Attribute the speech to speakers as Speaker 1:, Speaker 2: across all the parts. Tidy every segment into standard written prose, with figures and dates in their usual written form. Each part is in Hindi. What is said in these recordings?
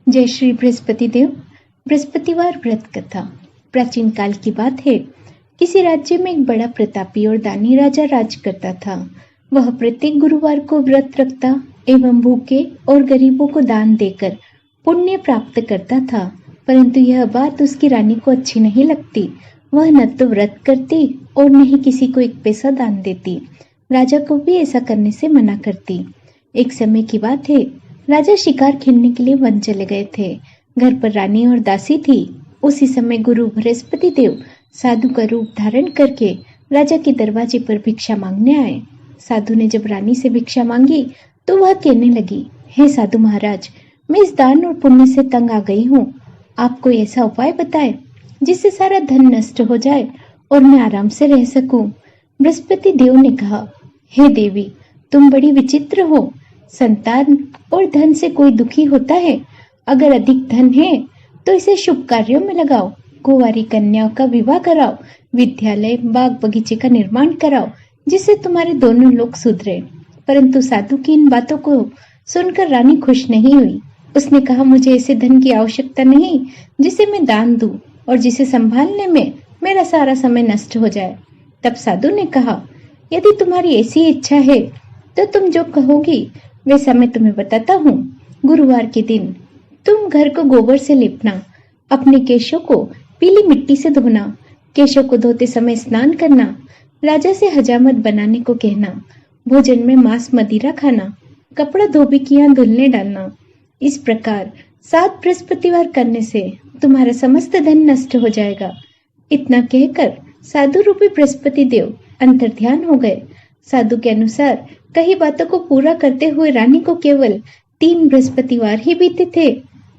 Speaker 1: जय श्री बृहस्पति देव। बृहस्पतिवार व्रत कथा। प्राचीन काल की बात है। किसी राज्य में एक बड़ा प्रतापी और दानी राजा राज करता था। वह प्रत्येक गुरुवार को व्रत रखता एवं भूखे और गरीबों को दान देकर पुण्य प्राप्त करता था। परंतु यह बात उसकी रानी को अच्छी नहीं लगती। वह न तो व्रत करती और न ही किसी को एक पैसा दान देती। राजा को भी ऐसा करने से मना करती। एक समय की बात है। राजा शिकार खेलने के लिए वन चले गए थे। घर पर रानी और दासी थी। उसी समय गुरु बृहस्पति देव साधु का रूप धारण करके राजा के दरवाजे पर भिक्षा मांगने आए। साधु ने जब रानी से भिक्षा मांगी तो वह कहने लगी, हे साधु महाराज, मैं इस दान और पुण्य से तंग आ गई हूँ। आप कोई ऐसा उपाय बताए जिससे सारा धन नष्ट हो जाए और मैं आराम से रह सकूं। बृहस्पति देव ने कहा, हे देवी, तुम बड़ी विचित्र हो। संतान और धन से कोई दुखी होता है। अगर अधिक धन है तो इसे शुभ कार्यों में लगाओ। कुंवारी कन्याओं का विवाह कराओ। विद्यालय, बाग बगीचे का निर्माण कराओ, जिससे तुम्हारे दोनों लोग सुधरे। परंतु साधु की इन बातों को सुनकर रानी खुश नहीं हुई। उसने कहा, मुझे ऐसे धन की आवश्यकता नहीं जिसे मैं दान दूं और जिसे संभालने में मेरा सारा समय नष्ट हो जाए। तब साधु ने कहा, यदि तुम्हारी ऐसी इच्छा है तो तुम जो कहोगी वैसा मैं तुम्हें बताता हूँ। गुरुवार के दिन तुम घर को गोबर से लेपना, अपने केशों को पीली मिट्टी से धोना, केशों को धोते समय स्नान करना, राजा से हजामत बनाने को कहना, भोजन में मांस मदिरा खाना, कपड़ा धोबी की यहाँ धुलने डालना। इस प्रकार 7 बृहस्पतिवार करने से तुम्हारा समस्त धन नष्ट हो जाएगा। इतना कहकर साधु रूपी बृहस्पति देव अंतर्ध्यान हो गए। साधु के अनुसार कई बातों को पूरा करते हुए रानी को केवल 3 बृहस्पतिवार ही बीते थे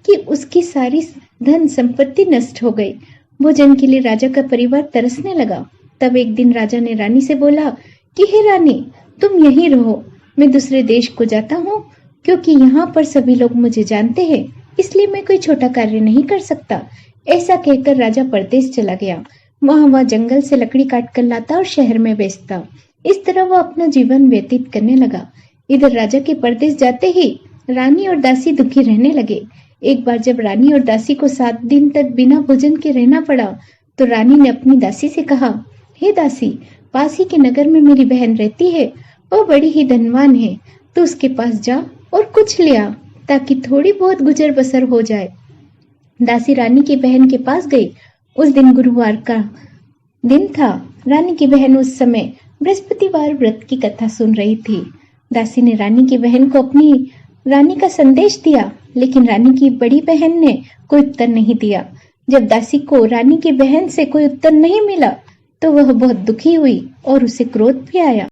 Speaker 1: कि उसकी सारी धन संपत्ति नष्ट हो गई। भोजन के लिए राजा का परिवार तरसने लगा। तब एक दिन राजा ने रानी से बोला कि हे रानी, तुम यहीं रहो, मैं दूसरे देश को जाता हूँ, क्योंकि यहाँ पर सभी लोग मुझे जानते हैं, इसलिए मैं कोई छोटा कार्य नहीं कर सकता। ऐसा कहकर राजा परदेश चला गया। वह जंगल से लकड़ी काट कर लाता और शहर में बेचता। इस तरह वह अपना जीवन व्यतीत करने लगा। इधर राजा के परदेश जाते ही रानी और दासी दुखी रहने लगे। एक बार जब रानी और दासी को 7 दिन तक बिना भोजन के रहना पड़ा तो रानी ने अपनी दासी से कहा, हे दासी, पास ही के नगर में मेरी बहन रहती है, वह बड़ी ही धनवान है, तो उसके पास जा और कुछ ले आ ताकि थोड़ी बहुत गुजर बसर हो जाए। दासी रानी की बहन के पास गई। उस दिन गुरुवार का दिन था। रानी की बहन उस समय बृहस्पतिवार व्रत की कथा सुन रही थी। दासी ने रानी की बहन को अपनी रानी का संदेश दिया, लेकिन रानी की बड़ी बहन ने कोई उत्तर नहीं दिया। जब दासी को रानी की बहन से कोई उत्तर नहीं मिला तो वह बहुत दुखी हुई और उसे क्रोध भी आया।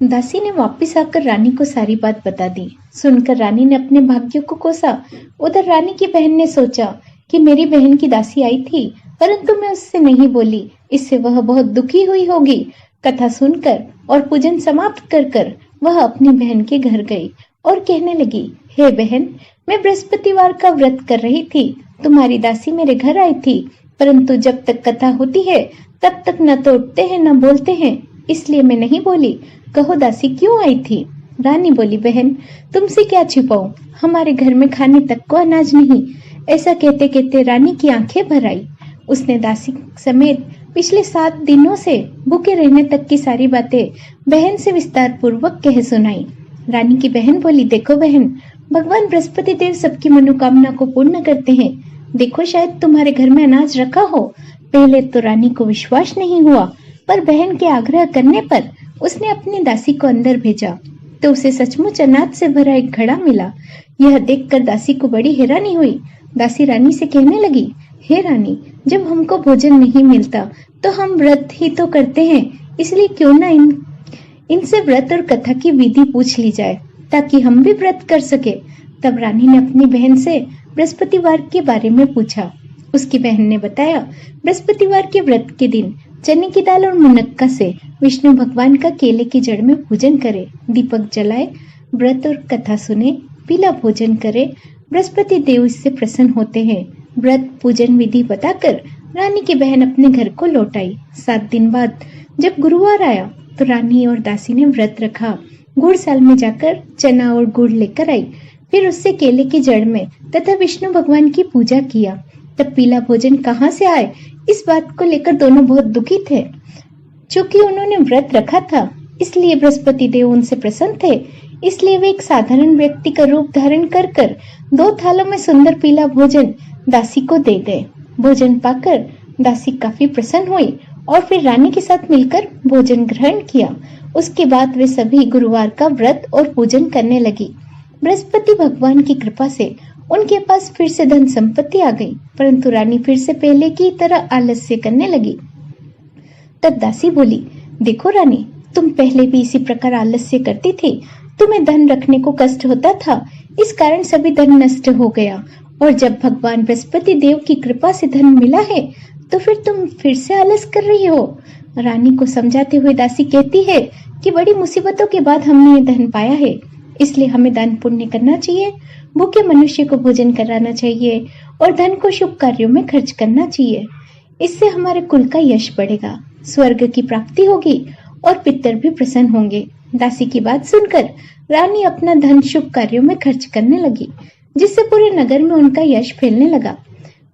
Speaker 1: दासी ने वापस आकर रानी को सारी बात बता दी। सुनकर रानी ने अपने भाग्य को कोसा। उधर रानी की बहन ने सोचा कि मेरी बहन की दासी आई थी, परंतु मैं उससे नहीं बोली, इससे वह बहुत दुखी हुई होगी। कथा सुनकर और पूजन समाप्त कर कर वह अपनी बहन के घर गई और कहने लगी, हे बहन, मैं बृहस्पतिवार का व्रत कर रही थी। तुम्हारी दासी मेरे घर आई थी, परंतु जब तक कथा होती है तब तक न तो उठते हैं न बोलते हैं, इसलिए मैं नहीं बोली। कहो दासी, क्यों आई थी? रानी बोली, बहन, तुमसे क्या छिपाऊं, हमारे घर में खाने तक को अनाज नहीं। ऐसा कहते कहते रानी की आंखें भर आई। उसने दासी समेत पिछले 7 दिनों से भूखे रहने तक की सारी बातें बहन से विस्तार पूर्वक कह सुनाई। रानी की बहन बोली, देखो बहन, भगवान बृहस्पति देव सबकी मनोकामना को पूर्ण करते हैं। देखो, शायद तुम्हारे घर में अनाज रखा हो। पहले तो रानी को विश्वास नहीं हुआ, पर बहन के आग्रह करने पर उसने अपनी दासी को अंदर भेजा तो उसे सचमुच अनाज से भरा एक घड़ा मिला। यह देखकर दासी को बड़ी हैरानी हुई। दासी रानी से कहने लगी, हे रानी, जब हमको भोजन नहीं मिलता तो हम व्रत ही तो करते हैं, इसलिए क्यों ना इनसे व्रत और कथा की विधि पूछ ली जाए ताकि हम भी व्रत कर सके। तब रानी ने अपनी बहन से बृहस्पतिवार के बारे में पूछा। उसकी बहन ने बताया, बृहस्पतिवार के व्रत के दिन चने की दाल और मुनक्का से विष्णु भगवान का केले की जड़ में पूजन करे, दीपक जलाए, व्रत और कथा सुने, पीला भोजन करे। बृहस्पति देव इससे प्रसन्न होते हैं। व्रत पूजन विधि बताकर रानी की बहन अपने घर को लौट आई। 7 दिन बाद जब गुरुवार आया तो रानी और दासी ने व्रत रखा। गुड़ साल में जाकर चना और गुड़ लेकर आई। फिर उससे केले की जड़ में तथा विष्णु भगवान की पूजा किया। तब पीला भोजन कहाँ से आए, इस बात को लेकर दोनों बहुत दुखी थे। चूंकि उन्होंने व्रत रखा था, इसलिए बृहस्पति देव उनसे प्रसन्न थे। इसलिए वे एक साधारण व्यक्ति का रूप धारण कर 2 थालों में सुंदर पीला भोजन दासी को दे गए। भोजन पाकर दासी काफी प्रसन्न हुई और फिर रानी के साथ मिलकर भोजन ग्रहण किया। उसके बाद वे सभी गुरुवार का व्रत और पूजन करने लगी। बृहस्पति भगवान की कृपा से उनके पास फिर से धन संपत्ति आ गई, परंतु रानी फिर से पहले की तरह आलस्य करने लगी। तब दासी बोली, देखो रानी, तुम पहले भी इसी प्रकार आलस्य करती थी। तुम्हें धन रखने को कष्ट होता था, इस कारण सभी धन नष्ट हो गया। और जब भगवान बृहस्पति देव की कृपा से धन मिला है, तो फिर तुम फिर से आलस कर रही हो। रानी को समझाते हुए दासी कहती है कि बड़ी मुसीबतों के बाद हमने ये धन पाया है, इसलिए हमें दान पुण्य करना चाहिए, भूखे मनुष्य को भोजन कराना चाहिए और धन को शुभ कार्यों में खर्च करना चाहिए। इससे हमारे कुल का यश बढ़ेगा, स्वर्ग की प्राप्ति होगी और पितर भी प्रसन्न होंगे। दासी की बात सुनकर रानी अपना धन शुभ कार्यों में खर्च करने लगी, जिससे पूरे नगर में उनका यश फैलने लगा।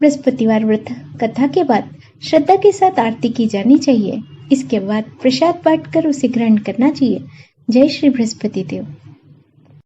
Speaker 1: बृहस्पतिवार व्रत कथा के बाद श्रद्धा के साथ आरती की जानी चाहिए। इसके बाद प्रसाद बांटकर उसे ग्रहण करना चाहिए। जय श्री बृहस्पति देव।